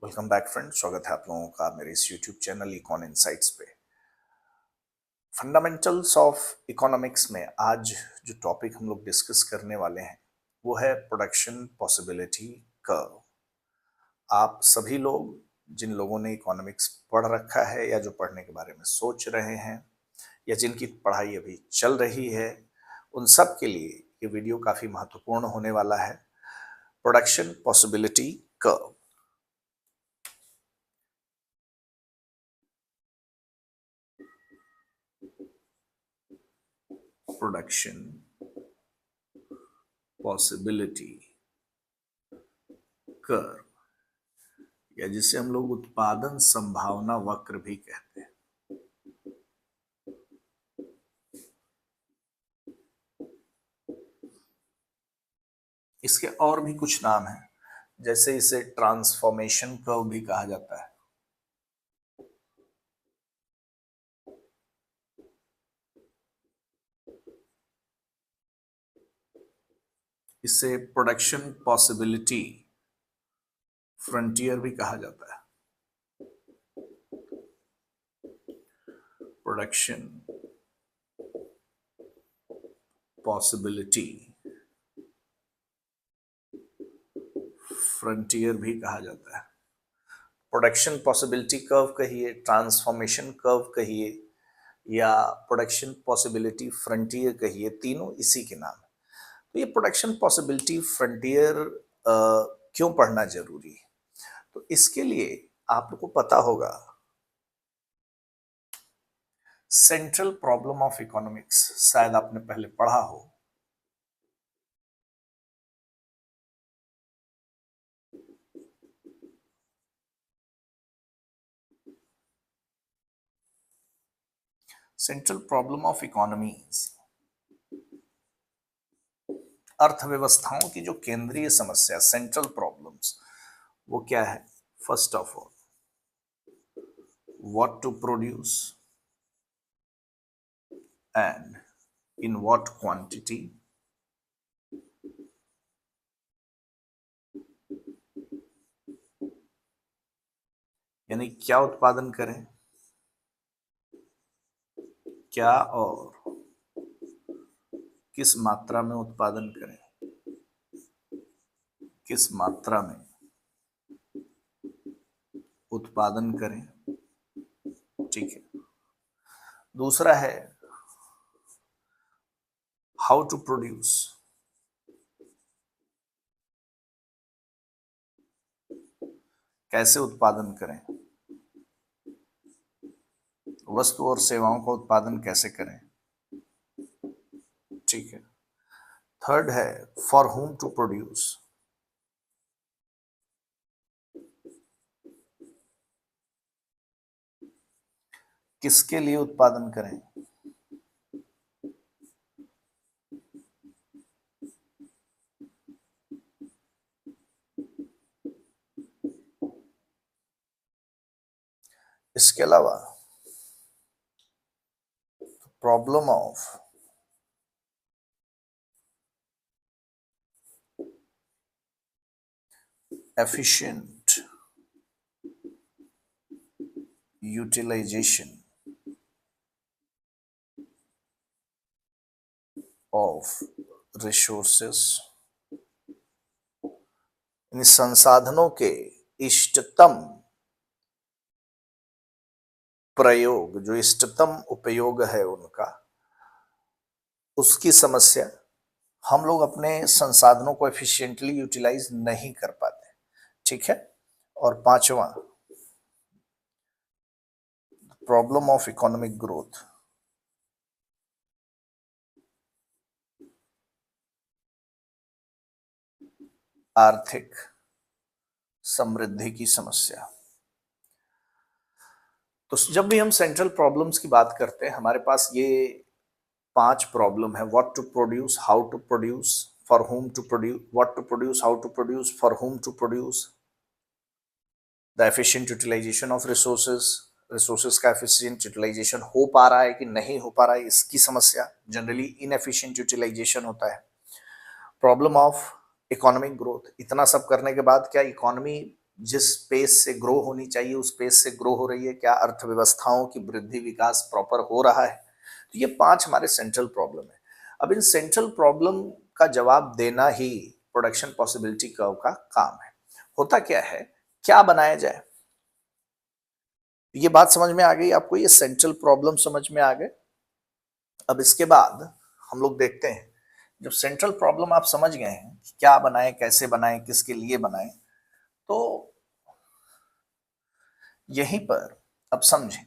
Welcome back friend. स्वागत है आप लोगों का मेरे इस यूट्यूब चैनल इकोन इनसाइट्स पे। फंडामेंटल्स ऑफ इकोनॉमिक्स में आज जो टॉपिक हम लोग डिस्कस करने वाले हैं वो है प्रोडक्शन पॉसिबिलिटी कर्व। आप सभी लोग जिन लोगों ने इकोनॉमिक्स पढ़ रखा है या जो पढ़ने के बारे में सोच रहे हैं या जिनकी पढ़ाई अभी चल रही है, उन सब के लिए ये वीडियो काफ़ी महत्वपूर्ण होने वाला है। Production possibility curve. Production possibility curve या जिसे हम लोग उत्पादन संभावना वक्र भी कहते हैं। इसके और भी कुछ नाम हैं, जैसे इसे ट्रांसफॉर्मेशन कर्व भी कहा जाता है। इसे प्रोडक्शन पॉसिबिलिटी फ्रंटियर भी कहा जाता है। प्रोडक्शन पॉसिबिलिटी फ्रंटियर भी कहा जाता है। प्रोडक्शन पॉसिबिलिटी कर्व कहिए, ट्रांसफॉर्मेशन कर्व कहिए या प्रोडक्शन पॉसिबिलिटी फ्रंटियर कहिए, तीनों इसी के नाम है। तो ये प्रोडक्शन पॉसिबिलिटी फ्रंटियर क्यों पढ़ना जरूरी है? तो इसके लिए आप लोग को पता होगा, सेंट्रल प्रॉब्लम ऑफ इकोनॉमिक्स शायद आपने पहले पढ़ा हो। सेंट्रल प्रॉब्लम ऑफ इकोनॉमीज, अर्थव्यवस्थाओं की जो केंद्रीय समस्या, सेंट्रल प्रॉब्लम्स, वो क्या है? First of all, what to produce and in what quantity, यानी क्या उत्पादन करें, क्या और किस मात्रा में उत्पादन करें, किस मात्रा में उत्पादन करें। ठीक है। दूसरा है हाउ टू प्रोड्यूस, कैसे उत्पादन करें, वस्तु और सेवाओं का उत्पादन कैसे करें। ठीक है। थर्ड है फॉर whom टू प्रोड्यूस, किसके लिए उत्पादन करें। इसके अलावा problem of efficient utilization of resources, इन संसाधनों के इष्टतम प्रयोग, जो इष्टतम उपयोग है उनका, उसकी समस्या। हम लोग अपने संसाधनों को एफिशिएंटली यूटिलाइज नहीं कर पाते। ठीक है। और पांचवा, प्रॉब्लम ऑफ इकोनॉमिक ग्रोथ, आर्थिक समृद्धि की समस्या। तो जब भी हम सेंट्रल प्रॉब्लम्स की बात करते हैं, हमारे पास ये 5 प्रॉब्लम है। What to produce, how to produce, for whom to produce, what to produce, how to produce, for whom to produce, the efficient utilisation of resources, resources का एफिशिएंट यूटिलाइजेशन हो पा रहा है कि नहीं हो पा रहा है, इसकी समस्या। जनरली इनएफिशिएंट यूटिलाइजेशन होता है। प्रॉब्लम ऑफ इकोनॉमिक ग्रोथ, इतना सब करने के बाद क्या इकोनॉमी जिस पेस से ग्रो होनी चाहिए उस पेस से ग्रो हो रही है, क्या अर्थव्यवस्थाओं की वृद्धि विकास प्रॉपर हो रहा है। तो ये 5 हमारे सेंट्रल प्रॉब्लम है। अब इन सेंट्रल प्रॉब्लम का जवाब देना ही प्रोडक्शन पॉसिबिलिटी कर्व का काम है। होता क्या है, क्या बनाया जाए, ये बात समझ में आ गई आपको, ये सेंट्रल प्रॉब्लम समझ में आ गए। अब इसके बाद हम लोग देखते हैं, जब सेंट्रल प्रॉब्लम आप समझ गए हैं कि क्या बनाए, कैसे बनाए, किसके लिए बनाए, तो यहीं पर अब समझें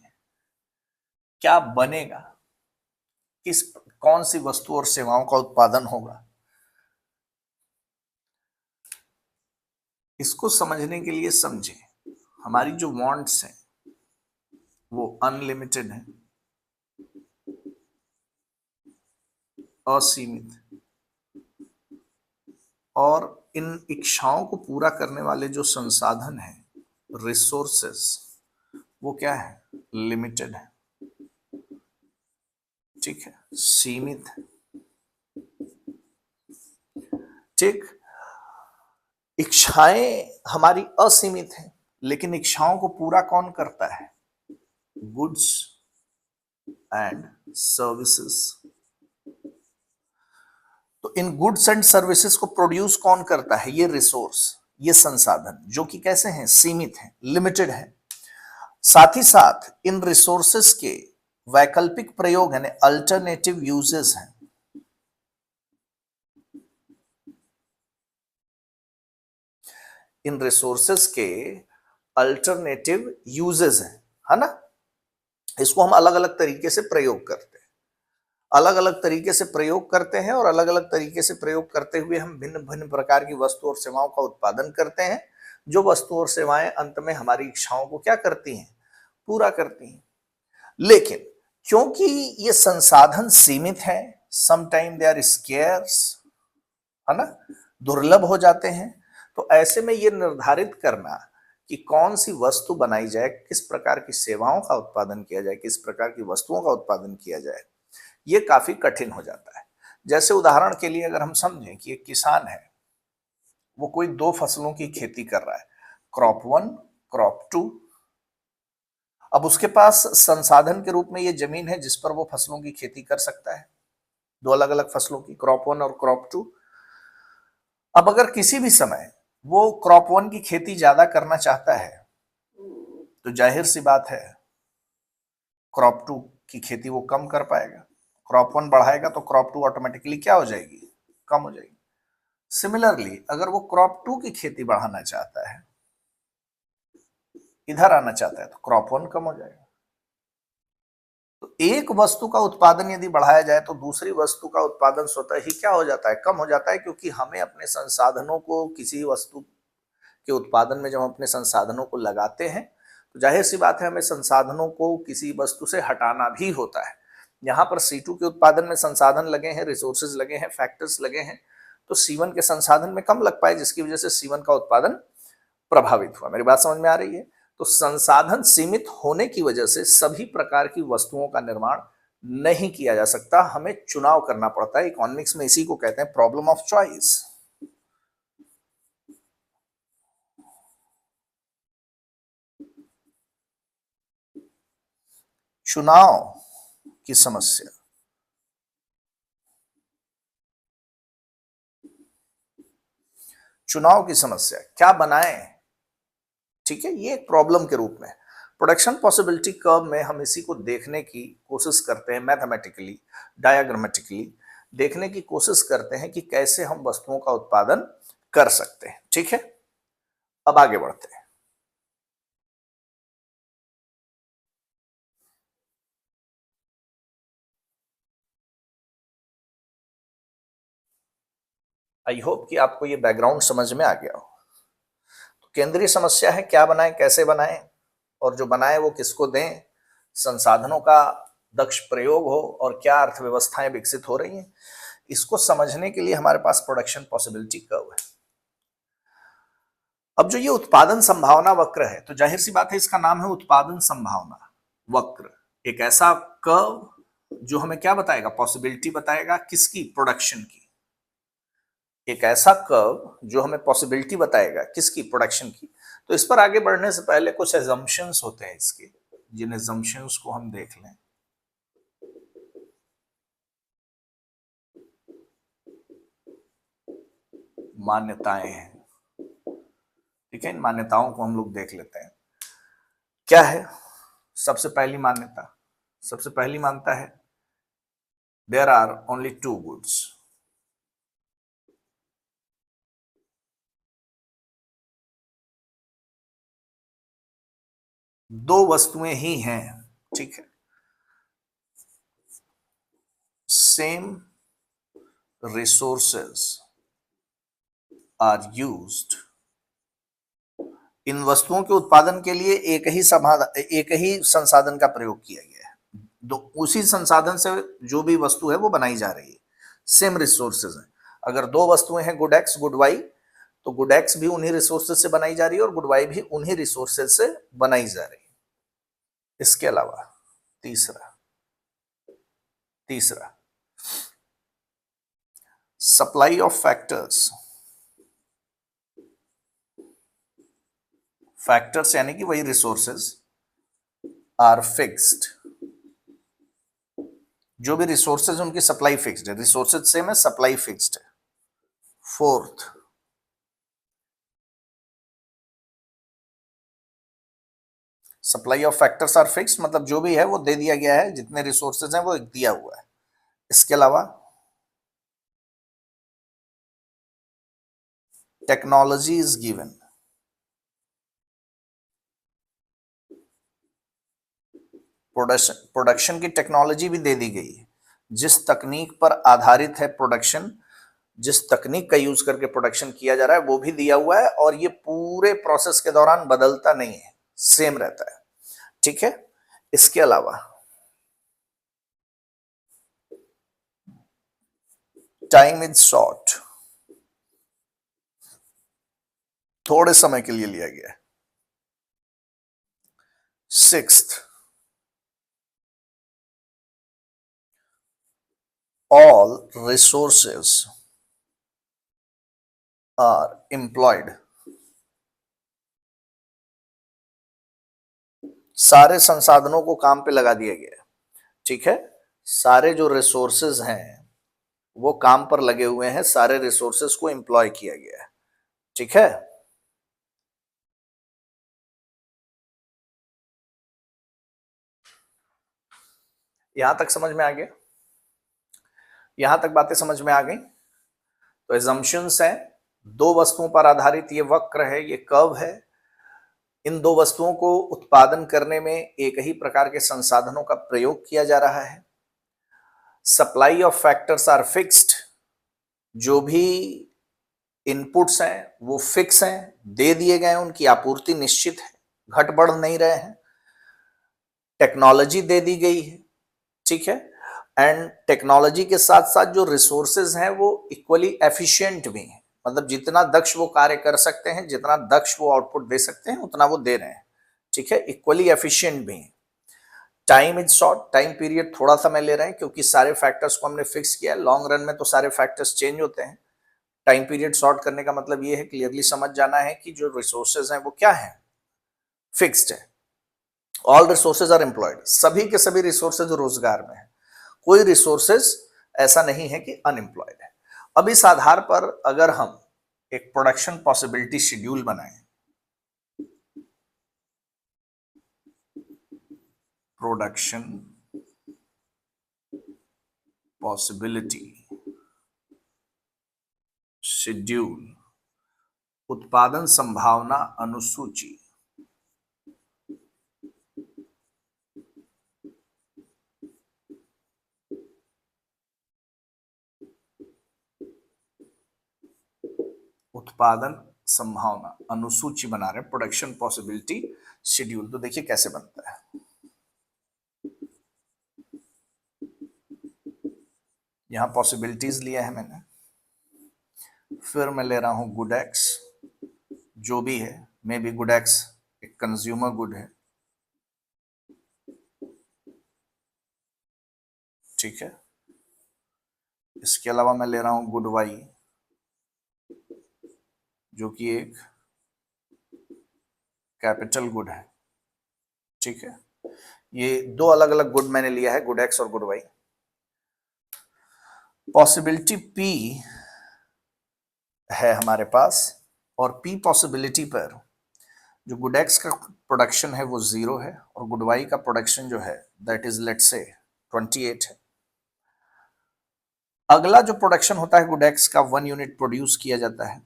क्या बनेगा, किस कौन सी वस्तु और सेवाओं का उत्पादन होगा। इसको समझने के लिए समझें, हमारी जो वांट्स हैं वो अनलिमिटेड है, असीमित, और इन इच्छाओं को पूरा करने वाले जो संसाधन हैं, रिसोर्सेस, वो क्या है, लिमिटेड है। ठीक है, सीमित है। ठीक, इच्छाएं हमारी असीमित हैं, लेकिन इच्छाओं को पूरा कौन करता है, गुड्स एंड सर्विसेज। तो इन गुड्स एंड सर्विसेज को प्रोड्यूस कौन करता है, ये रिसोर्स, ये संसाधन, जो कि कैसे हैं, सीमित हैं, लिमिटेड है। साथ ही साथ इन रिसोर्सेस के वैकल्पिक प्रयोग यानी अल्टरनेटिव यूजेस हैं। इन रिसोर्सेस के अल्टरनेटिव यूजेस हैं, है ना। इसको हम अलग अलग तरीके से प्रयोग करते हैं, अलग अलग तरीके से प्रयोग करते हैं, और अलग अलग तरीके से प्रयोग करते हुए हम भिन्न भिन्न प्रकार की वस्तु और सेवाओं का उत्पादन करते हैं, जो वस्तु और सेवाएं अंत में हमारी इच्छाओं को क्या करती हैं, पूरा करती हैं। लेकिन क्योंकि ये संसाधन सीमित है, समटाइम दे आर स्केर्स, है ना, दुर्लभ हो जाते हैं, तो ऐसे में ये निर्धारित करना कि कौन सी वस्तु बनाई जाए, किस प्रकार की सेवाओं का उत्पादन किया जाए, किस प्रकार की वस्तुओं का उत्पादन किया जाए, ये काफी कठिन हो जाता है। जैसे उदाहरण के लिए अगर हम समझें कि एक किसान है, वो कोई 2 फसलों की खेती कर रहा है, क्रॉप 1, क्रॉप 2। अब उसके पास संसाधन के रूप में ये जमीन है जिस पर वो फसलों की खेती कर सकता है, 2 अलग अलग फसलों की, क्रॉप 1 और क्रॉप 2। अब अगर किसी भी समय वो क्रॉप 1 की खेती ज्यादा करना चाहता है, तो जाहिर सी बात है क्रॉप 2 की खेती वो कम कर पाएगा। क्रॉप 1 बढ़ाएगा तो क्रॉप 2 ऑटोमेटिकली क्या हो जाएगी, कम हो जाएगी। सिमिलरली अगर वो क्रॉप 2 की खेती बढ़ाना चाहता है, इधर आना चाहता है, तो क्रॉप 1 कम हो जाएगा। तो एक वस्तु का उत्पादन यदि बढ़ाया जाए तो दूसरी वस्तु का उत्पादन स्वतः ही क्या हो जाता है, कम हो जाता है, क्योंकि हमें अपने संसाधनों को किसी वस्तु के उत्पादन में जब हम अपने संसाधनों को लगाते हैं, तो जाहिर सी बात है हमें संसाधनों को किसी वस्तु से हटाना भी होता है। यहाँ पर C2 के उत्पादन में संसाधन लगे हैं, रिसोर्सेज लगे हैं, फैक्टर्स लगे हैं, तो C1 के संसाधन में कम लग पाए, जिसकी वजह से C1 का उत्पादन प्रभावित हुआ। मेरी बात समझ में आ रही है। तो संसाधन सीमित होने की वजह से सभी प्रकार की वस्तुओं का निर्माण नहीं किया जा सकता, हमें चुनाव करना पड़ता है। इकोनॉमिक्स में इसी को कहते हैं प्रॉब्लम ऑफ चॉइस। चुनाव की समस्या, चुनाव की समस्या, क्या बनाएं, ठीक है, ये एक प्रॉब्लम के रूप में। प्रोडक्शन पॉसिबिलिटी कर्व में हम इसी को देखने की कोशिश करते हैं, मैथमेटिकली, डायग्रामेटिकली देखने की कोशिश करते हैं कि कैसे हम वस्तुओं का उत्पादन कर सकते हैं। ठीक है, अब आगे बढ़ते हैं। आई होप कि आपको ये बैकग्राउंड समझ में आ गया हो। तो केंद्रीय समस्या है क्या बनाएं, कैसे बनाएं, और जो बनाए वो किसको दें, संसाधनों का दक्ष प्रयोग हो, और क्या अर्थव्यवस्थाएं विकसित हो रही हैं। इसको समझने के लिए हमारे पास प्रोडक्शन पॉसिबिलिटी कर्व है। अब जो ये उत्पादन संभावना वक्र है, तो जाहिर सी बात है इसका नाम है उत्पादन संभावना वक्र। एक ऐसा कर्व जो हमें क्या बताएगा, पॉसिबिलिटी बताएगा, किसकी, प्रोडक्शन की। एक ऐसा कर्व जो हमें पॉसिबिलिटी बताएगा किसकी, प्रोडक्शन की। तो इस पर आगे बढ़ने से पहले कुछ एजम्पशंस होते हैं इसके, जिन एजम्पशंस को हम देख लें। मान्यताएं हैं, ठीक है, इन मान्यताओं को हम लोग देख लेते हैं। क्या है सबसे पहली मान्यता? सबसे पहली मान्यता है there are only two goods. दो वस्तुएं ही हैं, ठीक है। Same resources are used. इन वस्तुओं के उत्पादन के लिए एक ही संसाधन का प्रयोग किया गया है। उसी संसाधन से जो भी वस्तु है वो बनाई जा रही है। सेम रिसोर्सेज है। अगर दो वस्तुएं हैं, गुड एक्स गुड वाई, तो गुड एक्स भी उन्हीं रिसोर्सेज से बनाई जा रही है और गुड वाई भी उन्हीं रिसोर्सेज से बनाई जा रही है। इसके अलावा तीसरा सप्लाई ऑफ फैक्टर्स यानी कि वही रिसोर्सेज आर फिक्स्ड। जो भी रिसोर्सेज उनकी सप्लाई फिक्स्ड है, रिसोर्सेज सेम है, सप्लाई फिक्स्ड है। Fourth, supply of factors are fixed मतलब जो भी है वो दे दिया गया है, जितने रिसोर्सेज हैं वो दिया हुआ है। इसके अलावा टेक्नोलॉजी इज गिवन। प्रोडक्शन की टेक्नोलॉजी भी दे दी गई है। जिस तकनीक पर आधारित है प्रोडक्शन, जिस तकनीक का यूज करके प्रोडक्शन किया जा रहा है वो भी दिया हुआ है, और ये पूरे प्रोसेस के दौरान बदलता नहीं है, सेम रहता है, ठीक है। इसके अलावा टाइम इज शॉर्ट, थोड़े समय के लिए लिया गया है। Sixth, all resources are employed। सारे संसाधनों को काम पे लगा दिया गया है, ठीक है। सारे जो रिसोर्सेज हैं वो काम पर लगे हुए हैं, सारे रिसोर्सेज को एम्प्लॉय किया गया है, ठीक है। यहां तक समझ में आ गया? यहां तक बातें समझ में आ गई? तो एजम्पशंस हैं, दो वस्तुओं पर आधारित ये वक्र है, ये कर्व है। इन दो वस्तुओं को उत्पादन करने में एक ही प्रकार के संसाधनों का प्रयोग किया जा रहा है। Supply of factors are fixed, जो भी इनपुट्स हैं वो फिक्स हैं, दे दिए गए हैं, उनकी आपूर्ति निश्चित है, घट बढ़ नहीं रहे हैं। टेक्नोलॉजी दे दी गई है, ठीक है। एंड टेक्नोलॉजी के साथ साथ जो रिसोर्सेज हैं वो इक्वली एफिशिएंट भी हैं, मतलब जितना दक्ष वो कार्य कर सकते हैं, जितना दक्ष वो आउटपुट दे सकते हैं उतना वो दे रहे हैं, ठीक है, इक्वली एफिशिएंट भी हैं। Time is short, time period थोड़ा समय ले रहे हैं क्योंकि सारे फैक्टर्स को हमने फिक्स किया है। लॉन्ग रन में तो सारे फैक्टर्स चेंज होते हैं। टाइम पीरियड शॉर्ट करने का मतलब ये है, क्लियरली समझ जाना है कि जो रिसोर्सेज हैं वो क्या है, फिक्स्ड है। ऑल रिसोर्सेज आर एम्प्लॉयड, सभी के सभी रिसोर्सेज रोजगार में है, कोई रिसोर्सेज ऐसा नहीं है कि अनएम्प्लॉयड है। अब इस आधार पर अगर हम एक प्रोडक्शन पॉसिबिलिटी शेड्यूल बनाएं, प्रोडक्शन पॉसिबिलिटी शेड्यूल, उत्पादन संभावना अनुसूची, उत्पादन संभावना अनुसूची बना रहे हैं, प्रोडक्शन पॉसिबिलिटी शेड्यूल। तो देखिए कैसे बनता है। यहां पॉसिबिलिटीज लिया है मैंने, फिर मैं ले रहा हूं गुड एक्स, जो भी है, मे बी गुड एक्स एक कंज्यूमर गुड है, ठीक है। इसके अलावा मैं ले रहा हूं गुड वाई, जो कि एक कैपिटल गुड है, ठीक है। ये दो अलग अलग गुड मैंने लिया है, गुड एक्स और गुड वाई। पॉसिबिलिटी पी है हमारे पास, और पी पॉसिबिलिटी पर जो गुड एक्स का प्रोडक्शन है वो 0 है, और गुड वाई का प्रोडक्शन जो है दैट इज लेट्स से 28 है। अगला जो प्रोडक्शन होता है गुड एक्स का 1 यूनिट प्रोड्यूस किया जाता है,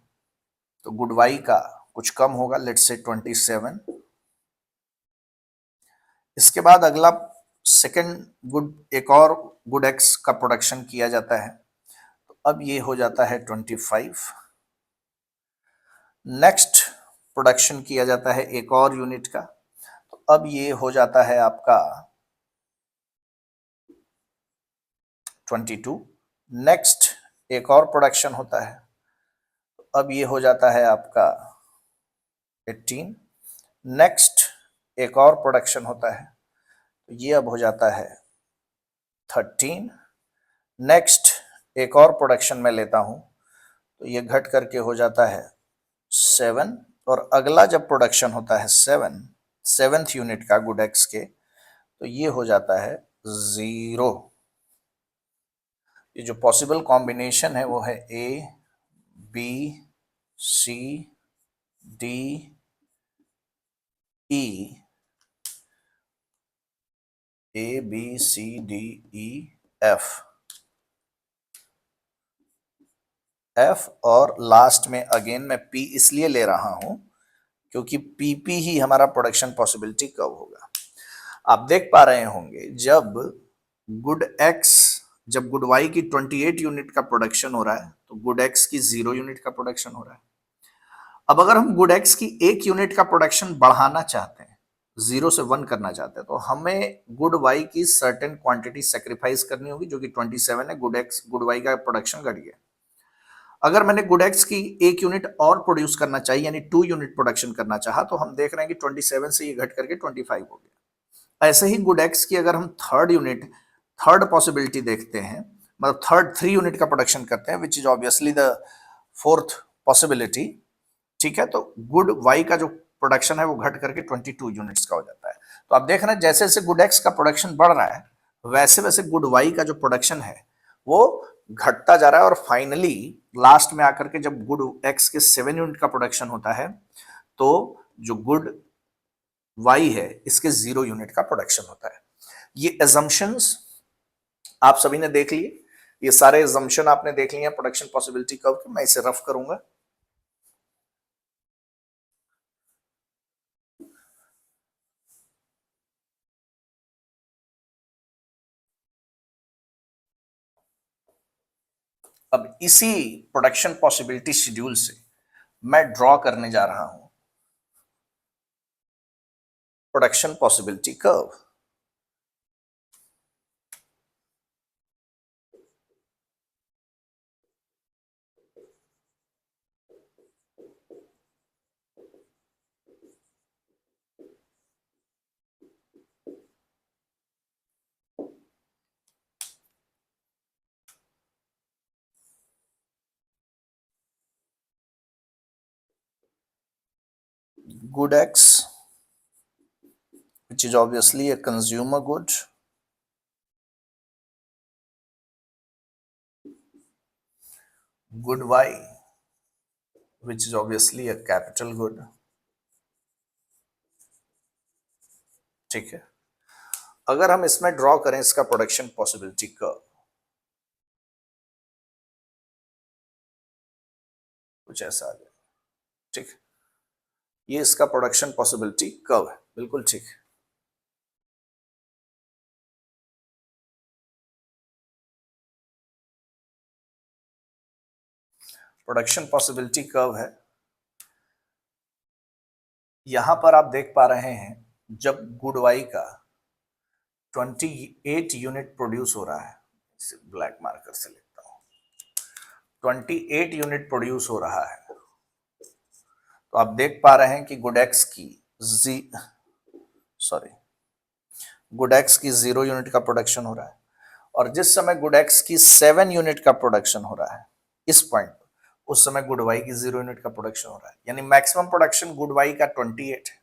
तो गुड वाई का कुछ कम होगा, लेट्स से 27। इसके बाद अगला सेकंड गुड, एक और गुड एक्स का प्रोडक्शन किया जाता है, तो अब ये हो जाता है 25। नेक्स्ट प्रोडक्शन किया जाता है एक और यूनिट का, तो अब ये हो जाता है आपका 22। नेक्स्ट एक और प्रोडक्शन होता है, तो अब ये हो जाता है आपका 18। नेक्स्ट एक और प्रोडक्शन होता है, तो ये अब हो जाता है 13। नेक्स्ट एक और प्रोडक्शन मैं लेता हूं, तो ये घट करके हो जाता है 7। और अगला जब प्रोडक्शन होता है 7th यूनिट का गुड एक्स के, तो ये हो जाता है 0। ये जो पॉसिबल कॉम्बिनेशन है वो है A B C D E, A B C D E F, और लास्ट में अगेन मैं पी इसलिए ले रहा हूं क्योंकि पीपी ही हमारा प्रोडक्शन पॉसिबिलिटी कब होगा। आप देख पा रहे होंगे जब गुड एक्स, जब गुड वाई की 28 यूनिट का प्रोडक्शन हो रहा है, तो गुड एक्स की 0 यूनिट का प्रोडक्शन हो रहा है। अब अगर हम गुड एक्स की 1 यूनिट का प्रोडक्शन बढ़ाना चाहते हैं, 0 से 1 करना चाहते हैं, तो हमें गुड वाई की सर्टेन क्वांटिटी सेक्रीफाइस करनी होगी, जो कि 27 है। गुड वाई का प्रोडक्शन घट गया। अगर मैंने गुड एक्स की 1 यूनिट और प्रोड्यूस करना चाहिए, यानी 2 यूनिट प्रोडक्शन करना चाहा, तो हम देख रहे हैं कि 27 से ये घट करके 25 हो गया। ऐसे ही गुड एक्स की अगर हम थर्ड पॉसिबिलिटी देखते हैं, मतलब 3 यूनिट का प्रोडक्शन करते हैं, which is obviously the 4th possibility, ठीक है। तो गुड वाई का जो प्रोडक्शन है वो घट करके 22 यूनिट्स का हो जाता है। तो आप देख रहे हैं जैसे जैसे गुड एक्स का प्रोडक्शन बढ़ रहा है, वैसे वैसे गुड वाई का जो प्रोडक्शन है वो घटता जा रहा है, और फाइनली लास्ट में आकर के जब गुड एक्स के 7 यूनिट का प्रोडक्शन होता है, तो जो गुड वाई है इसके 0 यूनिट का प्रोडक्शन होता है। ये एजम्पशंस आप सभी ने देख लिए, ये सारे एजम्पशन आपने देख लिए प्रोडक्शन पॉसिबिलिटी कर्व के। मैं इसे रफ करूंगा। अब इसी प्रोडक्शन पॉसिबिलिटी शेड्यूल से मैं ड्रॉ करने जा रहा हूं production possibility curve. Good X, which is obviously a consumer good. Good Y, which is obviously a capital good. ठीक है। अगर हम इसमें ड्रॉ करें इसका प्रोडक्शन पॉसिबिलिटी कर्व, कुछ ऐसा आ जाए, ठीक। ये इसका प्रोडक्शन पॉसिबिलिटी कर्व है, बिल्कुल ठीक। प्रोडक्शन पॉसिबिलिटी कर्व है। यहां पर आप देख पा रहे हैं जब गुड वाई का 28 यूनिट प्रोड्यूस हो रहा है, इसे ब्लैक मार्कर से लिखता हूं, 28 यूनिट प्रोड्यूस हो रहा है, तो आप देख पा रहे हैं कि गुड एक्स की गुड एक्स की 0 यूनिट का प्रोडक्शन हो रहा है, और जिस समय गुड एक्स की 7 यूनिट का प्रोडक्शन हो रहा है इस पॉइंट, उस समय गुड वाई की 0 यूनिट का प्रोडक्शन हो रहा है, यानी मैक्सिमम प्रोडक्शन गुड वाई का 28 है,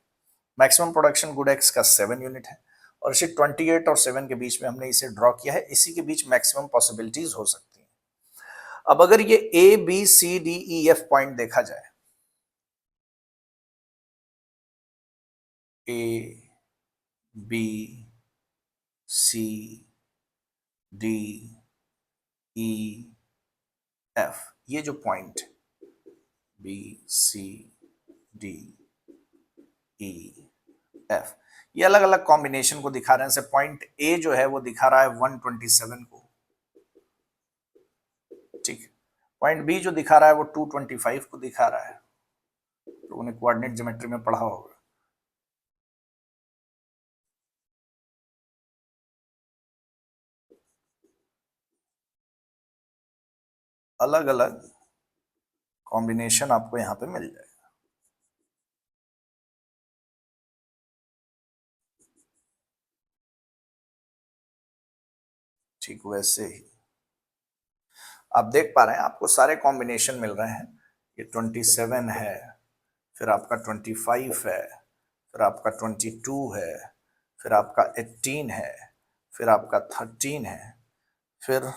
मैक्सिमम प्रोडक्शन गुड एक्स का 7 यूनिट है, और इसे 28 और 7 के बीच में हमने इसे ड्रॉ किया है, इसी के बीच मैक्सिमम पॉसिबिलिटीज हो सकती हैं। अब अगर ये A B C D E F point देखा जाए, A B C D E F, ये जो point B C D E F, ये अलग अलग कॉम्बिनेशन को दिखा रहे हैं। जैसे पॉइंट ए जो है वो दिखा रहा है 127 को, ठीक है। पॉइंट बी जो दिखा रहा है वो 225 को दिखा रहा है, तो उन्हें कोऑर्डिनेट ज्योमेट्री में पढ़ा होगा। अलग अलग कॉम्बिनेशन आपको यहां पे मिल जाएगा, ठीक वैसे ही आप देख पा रहे हैं आपको सारे कॉम्बिनेशन मिल रहे हैं। ये 27 है, फिर आपका 25 है, फिर आपका 22 है, फिर आपका 18 है, फिर आपका 13 है, फिर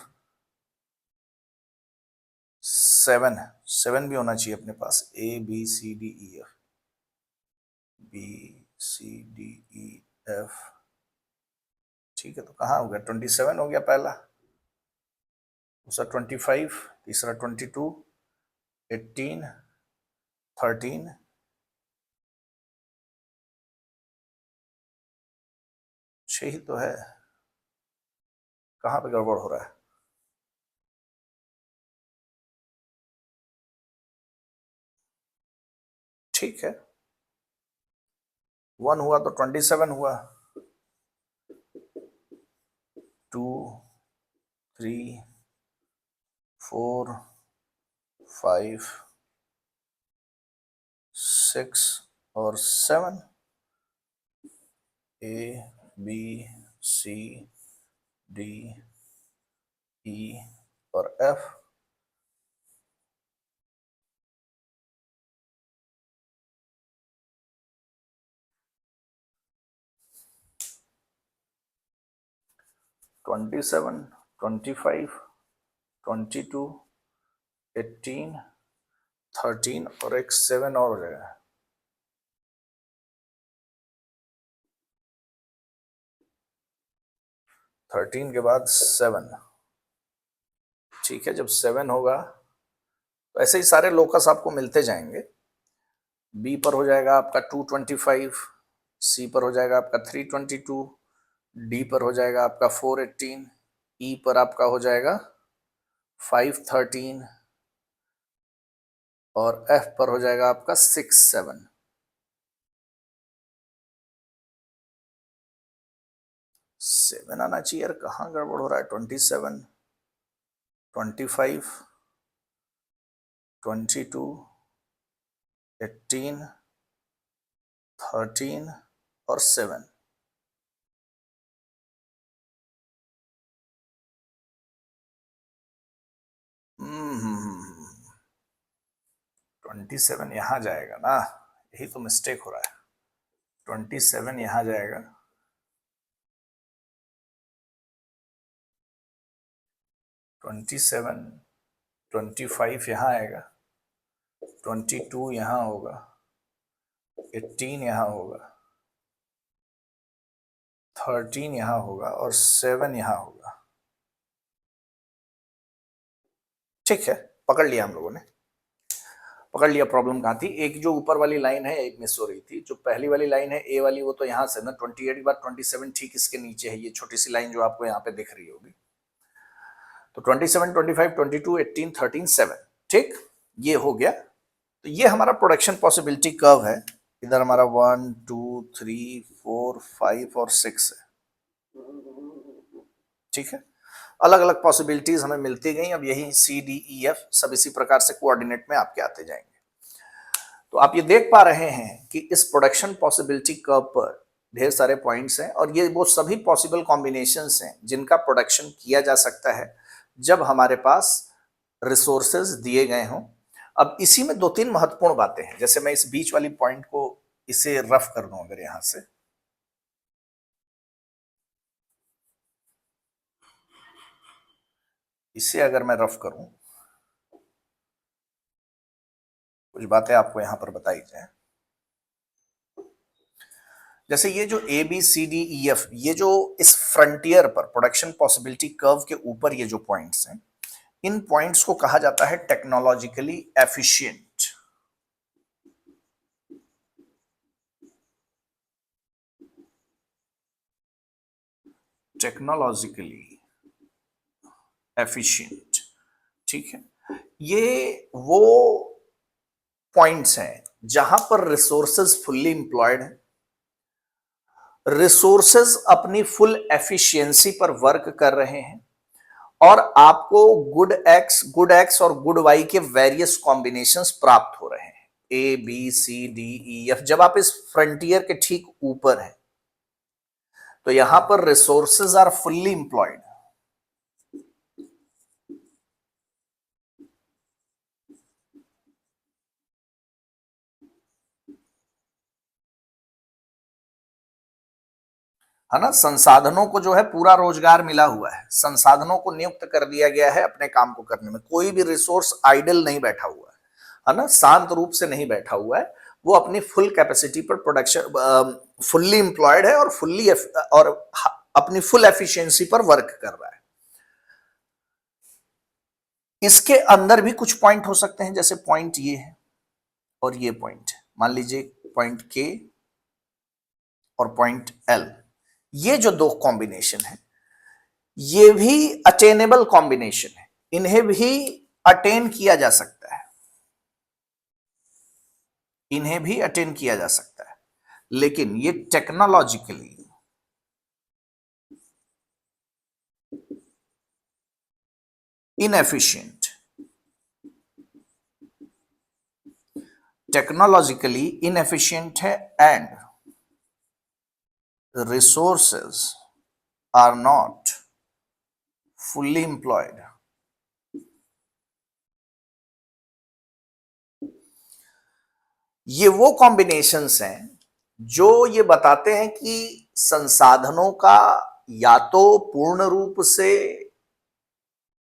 7 है। 7 भी होना चाहिए अपने पास, A B C D E F, B C D E F, ठीक है। तो कहाँ हो गया, 27 हो गया पहला, दूसरा 25, तीसरा 22, 18, 13, ही तो है, कहाँ पे गड़बड़ हो रहा है। ठीक है, 1 हुआ तो 27 हुआ, 2 3 4 5 6 और 7, ए बी सी डी ई और एफ। ट्वेंटी 25, 22, 18, 13 और एक 7 और हो जाएगा। थर्टीन के बाद 7, ठीक है। जब 7 होगा तो ऐसे ही सारे लोकस आपको मिलते जाएंगे। बी पर हो जाएगा आपका 225, सी पर हो जाएगा आपका 322, डी पर हो जाएगा आपका 418, ई पर आपका हो जाएगा 513 और एफ पर हो जाएगा आपका 67। सेवन आना चाहिए यार, कहाँ गड़बड़ हो रहा है। 27, 25, 22, 18, 13 और 7। हम्म 27 यहां जाएगा ना, यही तो मिस्टेक हो रहा है। 27 यहां जाएगा, 27, 25 यहां आएगा, 22 यहां होगा, 18 यहां होगा, 13 यहां होगा और 7 यहां होगा। ठीक है, पकड़ लिया हम लोगों ने, पकड़ लिया। प्रॉब्लम कहाँ थी, एक जो ऊपर वाली लाइन है एक मिस हो रही थी। जो पहली वाली लाइन है ए वाली, वो तो यहाँ से ना 28 के बाद 27 ठीक इसके नीचे है, ये छोटी सी लाइन जो आपको यहाँ पे दिख रही होगी। तो 27, 25, 22, 18, 13, 7, ठीक, ये हो गया। तो ये हमारा प्रोडक्शन पॉसिबिलिटी कर्व है। इधर हमारा 1 2 3 4 5 और 6 है, ठीक है। अलग अलग पॉसिबिलिटीज हमें मिलती गई। अब यही सी डी ई एफ सब इसी प्रकार से कोऑर्डिनेट में आपके आते जाएंगे। तो आप ये देख पा रहे हैं कि इस प्रोडक्शन पॉसिबिलिटी कर्व पर ढेर सारे पॉइंट्स हैं, और ये वो सभी पॉसिबल कॉम्बिनेशंस हैं जिनका प्रोडक्शन किया जा सकता है जब हमारे पास रिसोर्सेज दिए गए हों। अब इसी में 2-3 महत्वपूर्ण बातें हैं, जैसे मैं इस बीच वाली पॉइंट को इसे रफ कर दूं अगर यहां से, इसे अगर मैं रफ करूं, कुछ बातें आपको यहां पर बताई जाए। जैसे ये जो A B C D E F, ये जो इस फ्रंटियर पर प्रोडक्शन पॉसिबिलिटी कर्व के ऊपर ये जो पॉइंट्स हैं, इन पॉइंट्स को कहा जाता है टेक्नोलॉजिकली एफिशिएंट। टेक्नोलॉजिकली एफिशिएंट, ठीक है। ये वो पॉइंट्स हैं जहां पर रिसोर्सेज फुल्ली इंप्लॉयड है, रिसोर्सेज अपनी फुल एफिशिएंसी पर वर्क कर रहे हैं, और आपको गुड एक्स और गुड वाई के वेरियस कॉम्बिनेशंस प्राप्त हो रहे हैं, A B C D E F. जब आप इस फ्रंटियर के ठीक ऊपर हैं तो यहां पर रिसोर्सेज आर फुल्ली इंप्लॉयड। है ना, संसाधनों को जो है पूरा रोजगार मिला हुआ है, संसाधनों को नियुक्त कर दिया गया है अपने काम को करने में, कोई भी रिसोर्स आइडल नहीं बैठा हुआ है ना, शांत रूप से नहीं बैठा हुआ है, वो अपनी फुल कैपेसिटी पर प्रोडक्शन फुल्ली इंप्लॉयड है और अपनी फुल एफिशिएंसी पर वर्क कर रहा है। इसके अंदर भी कुछ पॉइंट हो सकते हैं, जैसे पॉइंट ये है और ये पॉइंट, मान लीजिए पॉइंट के और पॉइंट एल, ये जो दो कॉम्बिनेशन है ये भी अटेनेबल कॉम्बिनेशन है, इन्हें भी अटेन किया जा सकता है, इन्हें भी अटेन किया जा सकता है, लेकिन ये टेक्नोलॉजिकली इनएफिशिएंट, टेक्नोलॉजिकली इनएफिशिएंट है, and resources are not fully employed। ये वो कॉम्बिनेशंस हैं जो ये बताते हैं कि संसाधनों का या तो पूर्ण रूप से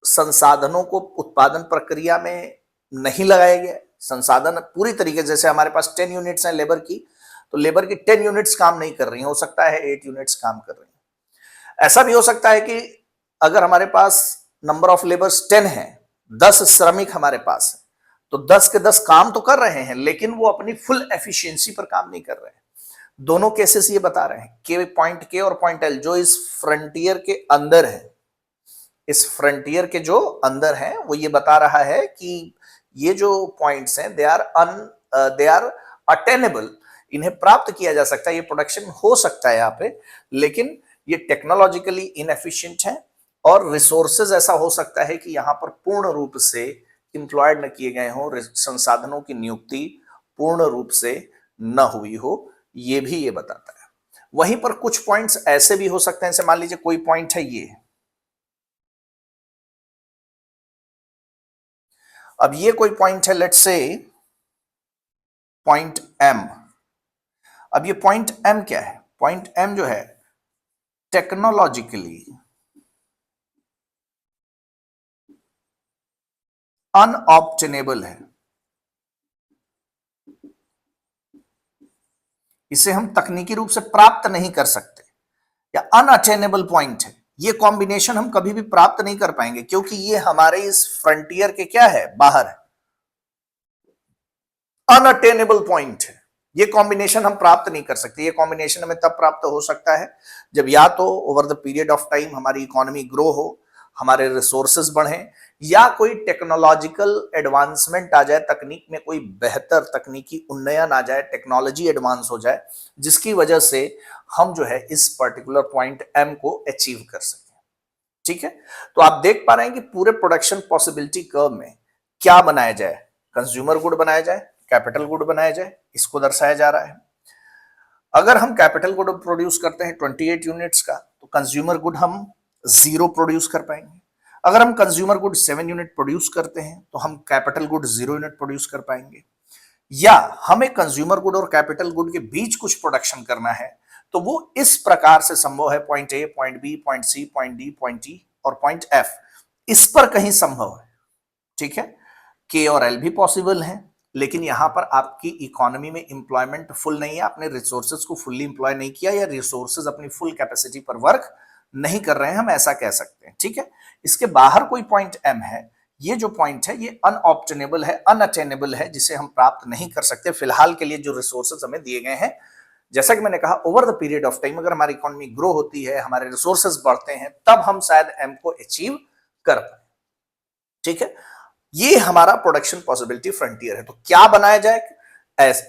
संसाधनों को उत्पादन प्रक्रिया में नहीं लगाया गया, संसाधन पूरी तरीके से, जैसे हमारे पास 10 यूनिट्स हैं लेबर की, तो लेबर की 10 यूनिट्स काम नहीं कर रही हैं, हो सकता है 8 यूनिट्स काम कर रही हैं। ऐसा भी हो सकता है कि अगर हमारे पास नंबर ऑफ लेबर्स 10 है, 10 श्रमिक हमारे पास है, तो 10 के 10 काम तो कर रहे हैं लेकिन वो अपनी फुल एफिशिएंसी पर काम नहीं कर रहे हैं। दोनों केसेस ये बता रहे हैं कि पॉइंट के और पॉइंट एल जो इस फ्रंटियर के अंदर है, इस फ्रंटियर के जो अंदर है, वो ये बता रहा है कि ये जो पॉइंट्स हैं दे आर अटेनेबल, इन्हें प्राप्त किया जा सकता है, ये प्रोडक्शन हो सकता है यहाँ पे, लेकिन ये टेक्नोलॉजिकली इनएफिशिएंट है, और रिसोर्सेज ऐसा हो सकता है कि यहाँ पर पूर्ण रूप से इंप्लॉयड न किए गए हों, संसाधनों की नियुक्ति पूर्ण रूप से न हुई हो, ये भी ये बताता है। वहीं पर कुछ पॉइंट्स ऐसे भी हो सकते हैं, जैसे मान लीजिए कोई पॉइंट है ये, अब ये कोई पॉइंट है, लेट्स से पॉइंट एम। अब ये पॉइंट एम क्या है? पॉइंट एम जो है टेक्नोलॉजिकली अनऑब्टेनेबल है, इसे हम तकनीकी रूप से प्राप्त नहीं कर सकते, या अनअटेनेबल पॉइंट है, ये कॉम्बिनेशन हम कभी भी प्राप्त नहीं कर पाएंगे क्योंकि ये हमारे इस फ्रंटियर के क्या है, बाहर है, अनअटेनेबल पॉइंट है, ये कॉम्बिनेशन हम प्राप्त नहीं कर सकते। ये कॉम्बिनेशन हमें तब प्राप्त हो सकता है जब या तो over the period of time हमारी इकोनॉमी ग्रो हो, हमारे रिसोर्सेज बढ़े, या कोई टेक्नोलॉजिकल एडवांसमेंट आ जाए, तकनीक में कोई बेहतर तकनीकी उन्नयन आ जाए, टेक्नोलॉजी एडवांस हो जाए, जिसकी वजह से हम जो है इस पर्टिकुलर पॉइंट एम को अचीव कर सकें। ठीक है, तो आप देख पा रहे हैं कि पूरे प्रोडक्शन पॉसिबिलिटी कर्व में क्या बनाया जाए, कंज्यूमर गुड बनाया जाए, कैपिटल गुड बनाया जाए, इसको दर्शाया जा रहा है। अगर हम कैपिटल गुड प्रोड्यूस करते हैं 28 यूनिट्स का, तो कंज्यूमर गुड हम 0 प्रोड्यूस कर पाएंगे। अगर हम कंज्यूमर गुड 7 यूनिट प्रोड्यूस करते हैं तो हम कैपिटल गुड 0 यूनिट प्रोड्यूस कर पाएंगे, या हमें कंज्यूमर गुड और कैपिटल गुड के बीच कुछ प्रोडक्शन करना है तो वो इस प्रकार से संभव है, point A, point B, point C, point D, point E और पॉइंट एफ, इस पर कहीं संभव है। ठीक है, के और एल भी पॉसिबल है, लेकिन यहां पर आपकी इकोनॉमी में इंप्लॉयमेंट फुल नहीं है, आपने रिसोर्सेज को फुल्ली इंप्लॉय नहीं किया या रिसोर्सेज अपनी फुल कैपेसिटी पर वर्क नहीं कर रहे हैं, हम ऐसा कह सकते हैं। ठीक है, इसके बाहर कोई पॉइंट एम है, ये जो पॉइंट है ये अनऑब्टेनेबल है, अनअटेनेबल है, जिसे हम प्राप्त नहीं कर सकते फिलहाल के लिए जो रिसोर्सेज हमें दिए गए हैं। जैसा कि मैंने कहा, over the period of time अगर हमारी इकोनॉमी ग्रो होती है, हमारे रिसोर्सेज बढ़ते हैं, तब हम शायद एम को अचीव कर पाए। ठीक है, ये हमारा प्रोडक्शन पॉसिबिलिटी फ्रंटियर है। तो क्या बनाया जाए,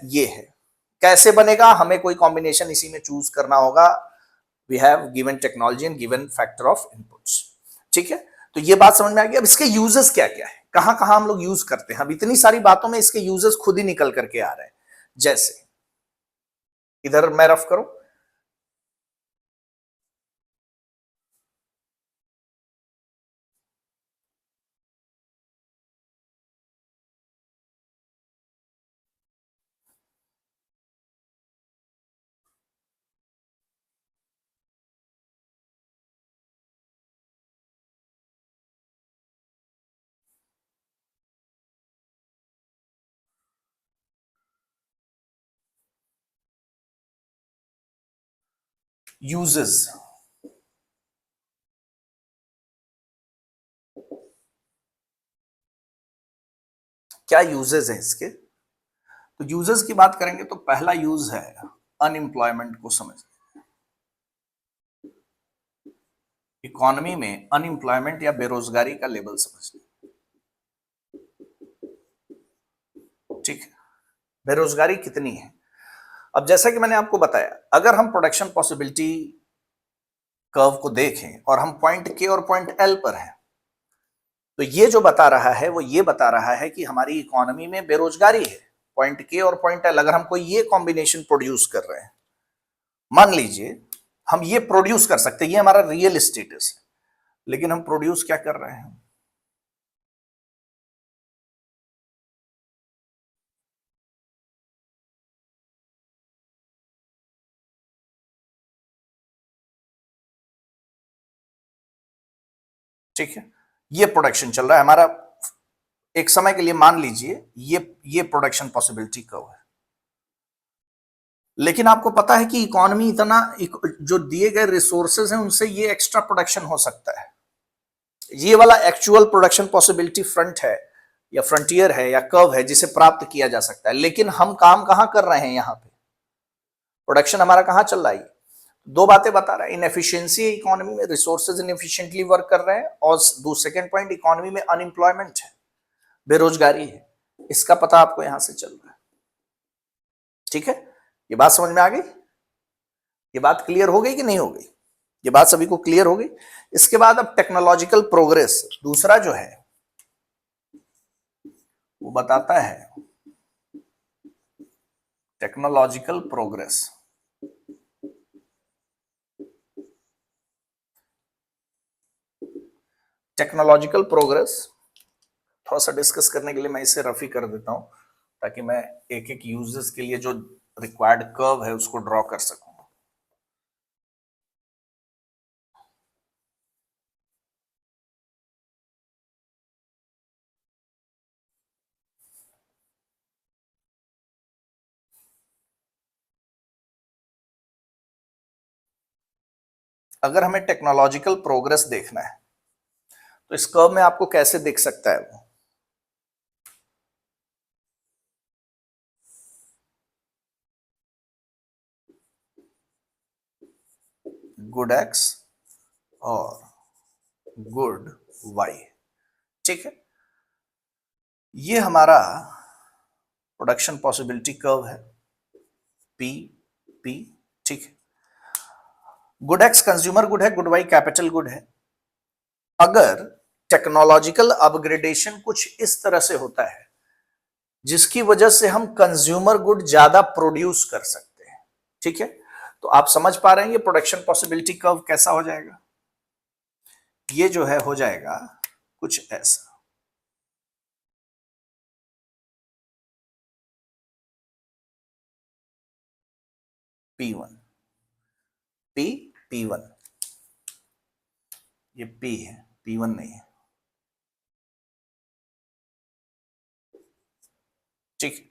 ये है। कैसे बनेगा, हमें कोई कॉम्बिनेशन इसी में चूज करना होगा। We have given technology and given factor of inputs. ठीक है, तो ये बात समझ में आ गई। अब इसके यूजेस क्या क्या है, कहां कहां हम लोग यूज करते हैं। अब इतनी सारी बातों में इसके यूजेस खुद ही निकल करके आ रहे हैं। जैसे इधर मैं रफ करूं, यूजेस क्या यूजेस है इसके। तो यूजेस की बात करेंगे तो पहला यूज है अनएम्प्लॉयमेंट को समझना। इकोनॉमी में अनएम्प्लॉयमेंट या बेरोजगारी का लेवल समझना। ठीक है, बेरोजगारी कितनी है। अब जैसा कि मैंने आपको बताया, अगर हम प्रोडक्शन पॉसिबिलिटी कर्व को देखें और हम पॉइंट के और पॉइंट एल पर हैं, तो ये जो बता रहा है वो ये बता रहा है कि हमारी इकोनॉमी में बेरोजगारी है। पॉइंट के और पॉइंट एल, अगर हम कोई ये कॉम्बिनेशन प्रोड्यूस कर रहे हैं, मान लीजिए हम ये प्रोड्यूस कर सकते हैं, ये हमारा रियल स्टेटस है, लेकिन हम प्रोड्यूस क्या कर रहे हैं, ठीक है, ये प्रोडक्शन चल रहा है हमारा। एक समय के लिए मान लीजिए ये प्रोडक्शन पॉसिबिलिटी कर्व है, लेकिन आपको पता है कि इकोनॉमी इतना, जो दिए गए रिसोर्सेज हैं उनसे ये एक्स्ट्रा प्रोडक्शन हो सकता है। ये वाला एक्चुअल प्रोडक्शन पॉसिबिलिटी फ्रंट है या फ्रंटियर है या कर्व है जिसे प्राप्त किया जा सकता है, लेकिन हम काम कहां कर रहे हैं, यहां पे प्रोडक्शन हमारा कहां चल रहा है। दो बातें बता रहा है, इनएफिशिएंसी है इकोनॉमी में, रिसोर्सेज इनएफिशिएंटली वर्क कर रहे हैं, और सेकंड पॉइंट, इकोनॉमी में अनएम्प्लॉयमेंट है, बेरोजगारी है, इसका पता आपको यहां से चल रहा है। ठीक है, ये बात समझ में आ गई, ये बात क्लियर हो गई कि नहीं हो गई, ये बात सभी को क्लियर हो गई। इसके बाद अब टेक्नोलॉजिकल प्रोग्रेस दूसरा जो है वो बताता है टेक्नोलॉजिकल प्रोग्रेस। टेक्नोलॉजिकल प्रोग्रेस थोड़ा सा डिस्कस करने के लिए मैं इसे रफ ही कर देता हूं, ताकि मैं एक एक यूजेस के लिए जो रिक्वायर्ड कर्व है उसको ड्रॉ कर सकूं। अगर हमें टेक्नोलॉजिकल प्रोग्रेस देखना है तो इस कर्व में आपको कैसे दिख सकता है वो, गुड एक्स और गुड वाई। ठीक है, ये हमारा प्रोडक्शन पॉसिबिलिटी कर्व है, पी पी। ठीक है, गुड एक्स कंज्यूमर गुड है, गुड वाई कैपिटल गुड है। अगर टेक्नोलॉजिकल अपग्रेडेशन कुछ इस तरह से होता है जिसकी वजह से हम कंज्यूमर गुड ज्यादा प्रोड्यूस कर सकते हैं, ठीक है, तो आप समझ पा रहे हैं ये प्रोडक्शन पॉसिबिलिटी कर्व कैसा हो जाएगा। ये जो है हो जाएगा कुछ ऐसा। P1, P1, ये P है, P1 नहीं है। ठीक,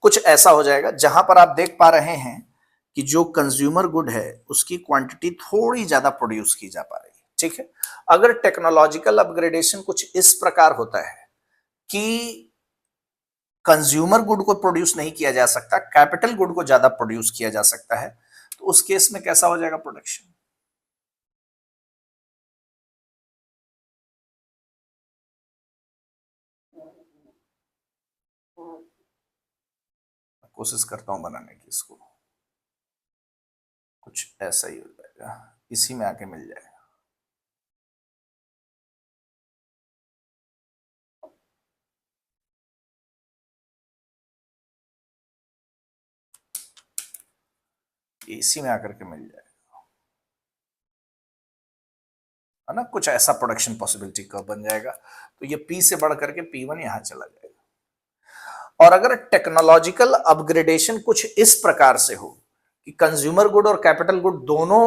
कुछ ऐसा हो जाएगा जहां पर आप देख पा रहे हैं कि जो कंज्यूमर गुड है उसकी क्वांटिटी थोड़ी ज्यादा प्रोड्यूस की जा पा रही है। ठीक है, अगर टेक्नोलॉजिकल अपग्रेडेशन कुछ इस प्रकार होता है कि कंज्यूमर गुड को प्रोड्यूस नहीं किया जा सकता, कैपिटल गुड को ज्यादा प्रोड्यूस किया जा सकता है, तो उस केस में कैसा हो जाएगा प्रोडक्शन? कोशिश करता हूं बनाने की इसको, कुछ ऐसा ही हो जाएगा, इसी में आके मिल जाएगा। इसी में आकर के मिल जाएगा, है ना, कुछ ऐसा प्रोडक्शन पॉसिबिलिटी कर्व बन जाएगा। तो ये P से बढ़ करके P1 यहां चला जाएगा। और अगर टेक्नोलॉजिकल अपग्रेडेशन कुछ इस प्रकार से हो कि कंज्यूमर गुड और कैपिटल गुड दोनों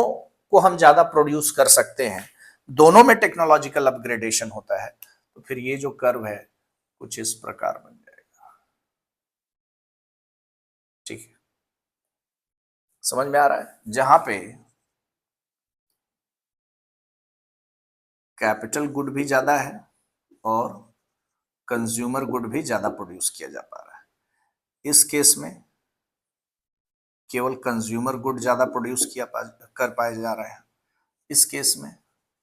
को हम ज्यादा प्रोड्यूस कर सकते हैं, दोनों में टेक्नोलॉजिकल अपग्रेडेशन होता है, तो फिर ये जो कर्व है कुछ इस प्रकार बन जाएगा। ठीक है, समझ में आ रहा है? जहां पे कैपिटल गुड भी ज्यादा है और कंज्यूमर गुड भी ज्यादा प्रोड्यूस किया जा पा रहा है। इस केस में केवल कंज्यूमर गुड ज्यादा प्रोड्यूस कर पाए जा रहे हैं, इस केस में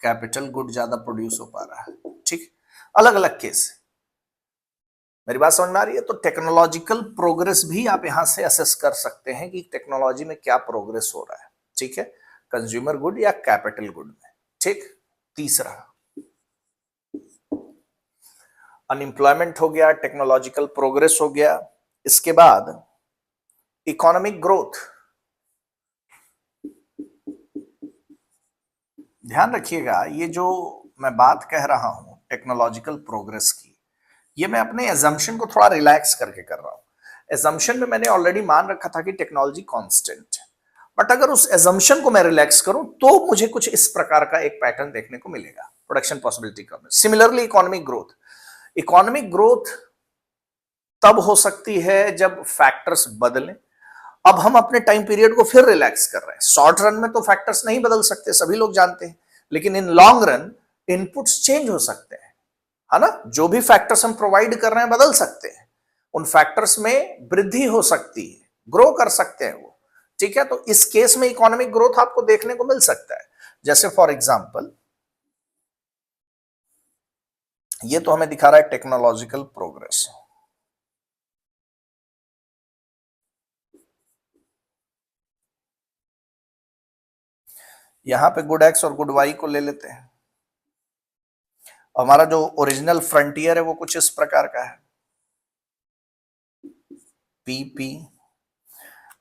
कैपिटल गुड ज्यादा प्रोड्यूस हो पा रहा है। ठीक, अलग अलग केस है। मेरी बात समझ में आ रही है? तो टेक्नोलॉजिकल प्रोग्रेस भी आप यहां से असेस कर सकते हैं कि टेक्नोलॉजी में क्या प्रोग्रेस हो रहा है। ठीक है, कंज्यूमर गुड या कैपिटल गुड में। ठीक, तीसरा अनएम्प्लॉयमेंट हो गया, टेक्नोलॉजिकल प्रोग्रेस हो गया, इसके बाद इकोनॉमिक ग्रोथ। ध्यान रखिएगा, ये जो मैं बात कह रहा हूं टेक्नोलॉजिकल प्रोग्रेस की, ये मैं अपने एजम्पशन को थोड़ा रिलैक्स करके कर रहा हूं। एजम्पशन में मैंने ऑलरेडी मान रखा था कि टेक्नोलॉजी कांस्टेंट है, बट अगर उस एजम्पशन को मैं रिलैक्स करूं तो मुझे कुछ इस प्रकार का एक पैटर्न देखने को मिलेगा प्रोडक्शन पॉसिबिलिटी कर्व में। Similarly economic growth, economic growth तब हो सकती है जब फैक्टर्स बदलें। अब हम अपने टाइम पीरियड को फिर रिलैक्स कर रहे हैं। शॉर्ट रन में तो फैक्टर्स नहीं बदल सकते, सभी लोग जानते हैं, लेकिन in long run inputs change हो सकते हैं, है ना। जो भी फैक्टर्स हम प्रोवाइड कर रहे हैं बदल सकते हैं, उन फैक्टर्स में वृद्धि हो सकती है, ग्रो कर सकते हैं वो। ठीक है, तो इस केस में इकोनॉमिक ग्रोथ आपको देखने को मिल सकता है। जैसे फॉर एग्जांपल ये तो हमें दिखा रहा है टेक्नोलॉजिकल प्रोग्रेस। यहां पे गुड एक्स और गुड वाई को ले लेते हैं। हमारा जो ओरिजिनल फ्रंटियर है वो कुछ इस प्रकार का है, पी।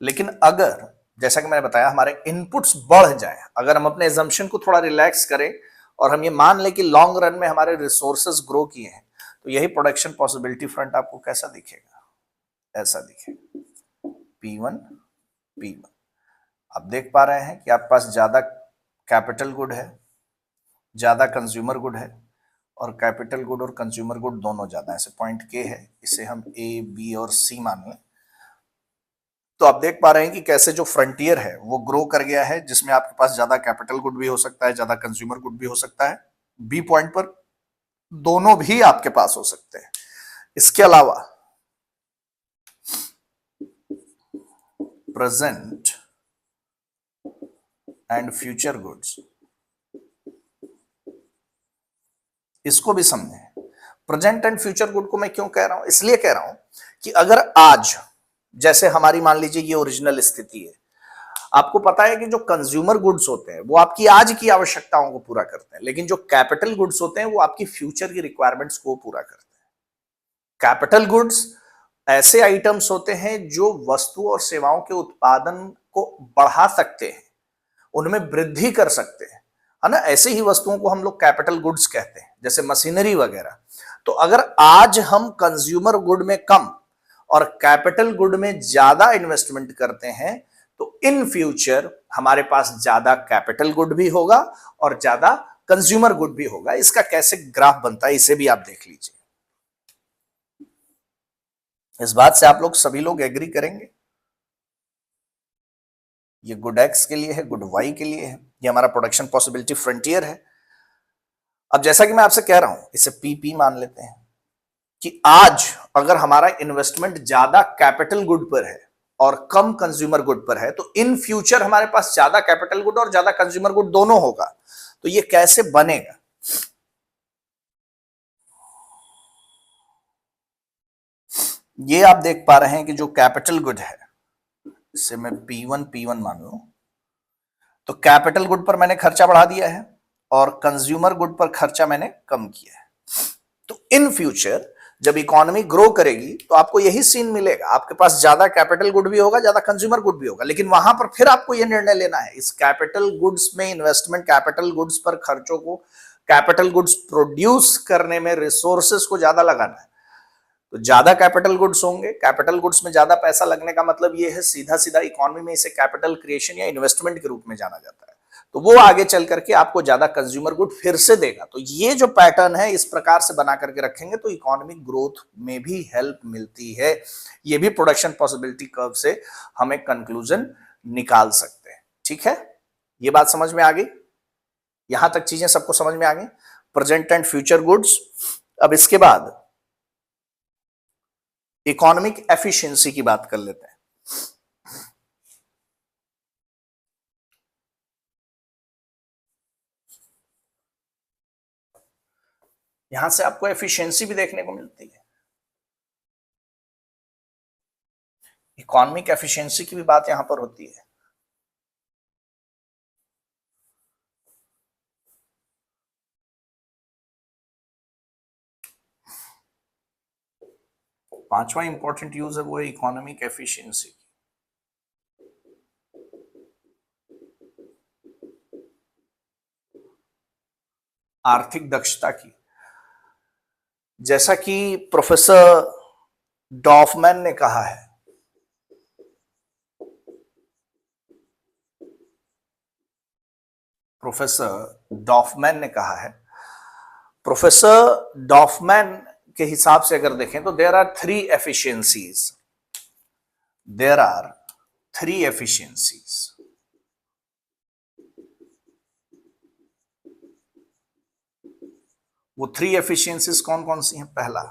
लेकिन अगर जैसा कि मैंने बताया हमारे इनपुट्स बढ़ जाए, अगर हम अपने एजम्पशन को थोड़ा रिलैक्स करें और हम ये मान लें कि लॉन्ग रन में हमारे रिसोर्सेज ग्रो किए हैं, तो यही प्रोडक्शन पॉसिबिलिटी फ्रंट आपको कैसा दिखेगा? ऐसा दिखेगा, P1। आप देख पा रहे हैं कि आपके पास ज्यादा कैपिटल गुड है, ज्यादा कंज्यूमर गुड है, और कैपिटल गुड और कंज्यूमर गुड दोनों ज्यादा है। ऐसे पॉइंट के है, इसे हम ए, बी और सी मान लें। तो आप देख पा रहे हैं कि कैसे जो फ्रंटियर है वो ग्रो कर गया है, जिसमें आपके पास ज्यादा कैपिटल गुड भी हो सकता है, ज्यादा कंज्यूमर गुड भी हो सकता है। बी पॉइंट पर दोनों भी आपके पास हो सकते हैं। इसके अलावा प्रेजेंट एंड फ्यूचर गुड्स, इसको भी समझें। प्रेजेंट एंड फ्यूचर गुड को मैं क्यों कह रहा हूं? इसलिए कह रहा हूं कि अगर आज जैसे हमारी मान लीजिए ये ओरिजिनल स्थिति है, आपको पता है कि जो कंज्यूमर गुड्स होते हैं वो आपकी आज की आवश्यकताओं को पूरा करते हैं, लेकिन जो कैपिटल गुड्स होते हैं वो आपकी फ्यूचर की रिक्वायरमेंट्स को पूरा करते हैं। कैपिटल गुड्स ऐसे आइटम्स होते हैं जो वस्तु और सेवाओं के उत्पादन को बढ़ा सकते हैं, उनमें वृद्धि कर सकते हैं, है ना। ऐसे ही वस्तुओं को हम लोग कैपिटल गुड्स कहते हैं, जैसे मशीनरी वगैरह। तो अगर आज हम कंज्यूमर गुड में कम और कैपिटल गुड में ज्यादा इन्वेस्टमेंट करते हैं तो इन फ्यूचर हमारे पास ज्यादा कैपिटल गुड भी होगा और ज्यादा कंज्यूमर गुड भी होगा। इसका कैसे ग्राफ बनता है इसे भी आप देख लीजिए। इस बात से आप लोग सभी लोग एग्री करेंगे। ये गुड एक्स के लिए है, गुड वाई के लिए है, ये हमारा प्रोडक्शन पॉसिबिलिटी फ्रंटियर है। अब जैसा कि मैं आपसे कह रहा हूं, इसे पीपी मान लेते हैं कि आज अगर हमारा इन्वेस्टमेंट ज्यादा कैपिटल गुड पर है और कम कंज्यूमर गुड पर है तो इन फ्यूचर हमारे पास ज्यादा कैपिटल गुड और ज्यादा कंज्यूमर गुड दोनों होगा। तो ये कैसे बनेगा? ये आप देख पा रहे हैं कि जो कैपिटल गुड है, इसे मैं P1 मान लूं, तो कैपिटल गुड पर मैंने खर्चा बढ़ा दिया है और कंज्यूमर गुड पर खर्चा मैंने कम किया है। तो इन फ्यूचर जब इकोनॉमी ग्रो करेगी तो आपको यही सीन मिलेगा, आपके पास ज्यादा कैपिटल गुड भी होगा, ज्यादा कंज्यूमर गुड भी होगा। लेकिन वहां पर फिर आपको यह निर्णय लेना है, इस कैपिटल गुड्स में इन्वेस्टमेंट, कैपिटल गुड्स पर खर्चों को, कैपिटल गुड्स प्रोड्यूस करने में रिसोर्सेस को ज्यादा लगाना है। तो ज्यादा कैपिटल गुड्स होंगे, कैपिटल गुड्स में ज्यादा पैसा लगने का मतलब ये है सीधा सीधा इकोनॉमी में इसे कैपिटल क्रिएशन या इन्वेस्टमेंट के रूप में जाना जाता है। तो वो आगे चल करके आपको ज्यादा कंज्यूमर गुड फिर से देगा। तो ये जो पैटर्न है इस प्रकार से बना करके रखेंगे तो इकोनॉमिक ग्रोथ में भी हेल्प मिलती है। ये भी प्रोडक्शन पॉसिबिलिटी कर्व से हमें कंक्लूजन निकाल सकते हैं। ठीक है, ये बात समझ में आ गई? यहां तक चीजें सबको समझ में आ गई, प्रेजेंट एंड फ्यूचर गुड्स। अब इसके बाद इकोनॉमिक एफिशिएंसी की बात कर लेते हैं। यहां से आपको एफिशिएंसी भी देखने को मिलती है, इकोनॉमिक एफिशिएंसी की भी बात यहां पर होती है। पांचवा इंपॉर्टेंट यूज है वो है इकोनॉमिक एफिशिएंसी। आर्थिक दक्षता की, जैसा कि प्रोफेसर डॉफमैन ने कहा है, प्रोफेसर डॉफमैन के हिसाब से अगर देखें तो देयर आर थ्री एफिशिएंसीज। वो थ्री एफिशिएंसीज कौन कौन सी हैं? पहला,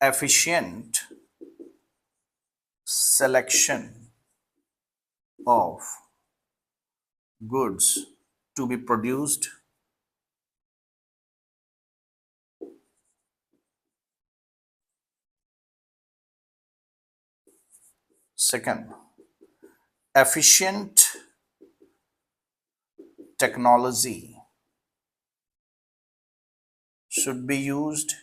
efficient selection of goods to be produced, second, efficient technology should be used,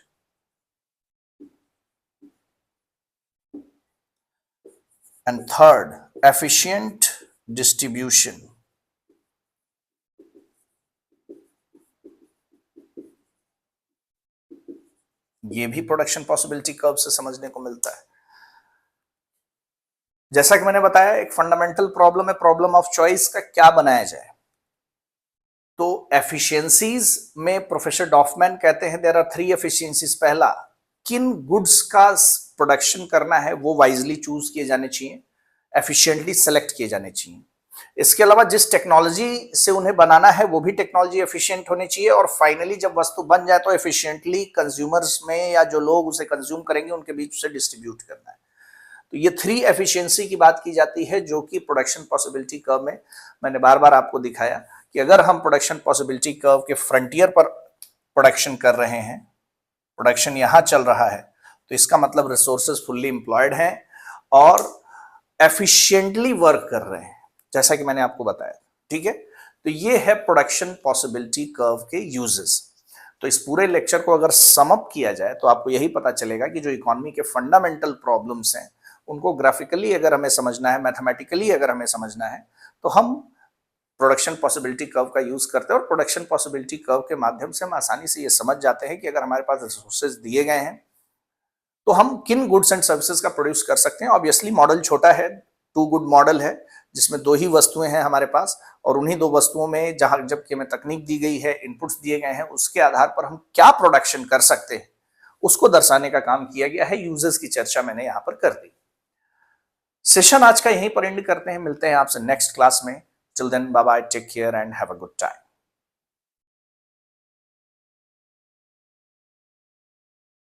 and third, efficient distribution. ये भी प्रोडक्शन पॉसिबिलिटी कर्व से समझने को मिलता है। जैसा कि मैंने बताया, एक फंडामेंटल प्रॉब्लम है, प्रॉब्लम ऑफ चॉइस का क्या बनाया जाए। तो एफिशिएंसीज में प्रोफेसर डॉफमैन कहते हैं देयर आर थ्री एफिशिएंसीज। पहला, किन गुड्स का प्रोडक्शन करना है वो वाइजली चूज किए जाने चाहिए, एफिशिएंटली सेलेक्ट किए जाने चाहिए। इसके अलावा जिस टेक्नोलॉजी से उन्हें बनाना है वो भी टेक्नोलॉजी एफिशिएंट होनी चाहिए। और फाइनली जब वस्तु बन जाए तो एफिशिएंटली कंज्यूमर्स में या जो लोग उसे कंज्यूम करेंगे उनके बीच उसे डिस्ट्रीब्यूट करना है। तो ये थ्री एफिशिएंसी की बात की जाती है, जो कि प्रोडक्शन पॉसिबिलिटी कर्व में मैंने बार बार आपको दिखाया कि अगर हम प्रोडक्शन पॉसिबिलिटी कर्व के फ्रंटियर पर प्रोडक्शन कर रहे हैं, प्रोडक्शन यहां चल रहा है, तो इसका मतलब रिसोर्सेज फुल्ली एम्प्लॉयड हैं और एफिशिएंटली वर्क कर रहे हैं, जैसा कि मैंने आपको बताया। ठीक है, तो ये है प्रोडक्शन पॉसिबिलिटी कर्व के यूजेस। तो इस पूरे लेक्चर को अगर सम अप किया जाए तो आपको यही पता चलेगा कि जो इकोनॉमी के फंडामेंटल प्रॉब्लम्स हैं उनको ग्राफिकली अगर हमें समझना है, मैथमेटिकली अगर हमें समझना है, तो हम प्रोडक्शन पॉसिबिलिटी कर्व का यूज करते हैं और प्रोडक्शन पॉसिबिलिटी कर्व के माध्यम से हम आसानी से ये समझ जाते हैं कि अगर हमारे पास रिसोर्सेज दिए गए हैं तो हम किन गुड्स एंड सर्विसेज का प्रोड्यूस कर सकते हैं। ऑब्वियसली मॉडल छोटा है, 2 गुड मॉडल है जिसमें 2 ही वस्तुएं हैं हमारे पास, और उन्हीं 2 वस्तुओं में जहां जबकि हमें तकनीक दी गई है, इनपुट्स दिए गए हैं, उसके आधार पर हम क्या प्रोडक्शन कर सकते हैं उसको दर्शाने का काम किया गया है। यूजर्स की चर्चा मैंने यहां पर कर दी। सेशन आज का यहीं पर एंड करते हैं, मिलते हैं आपसे नेक्स्ट क्लास में। Till then bye bye, take care and have a good time.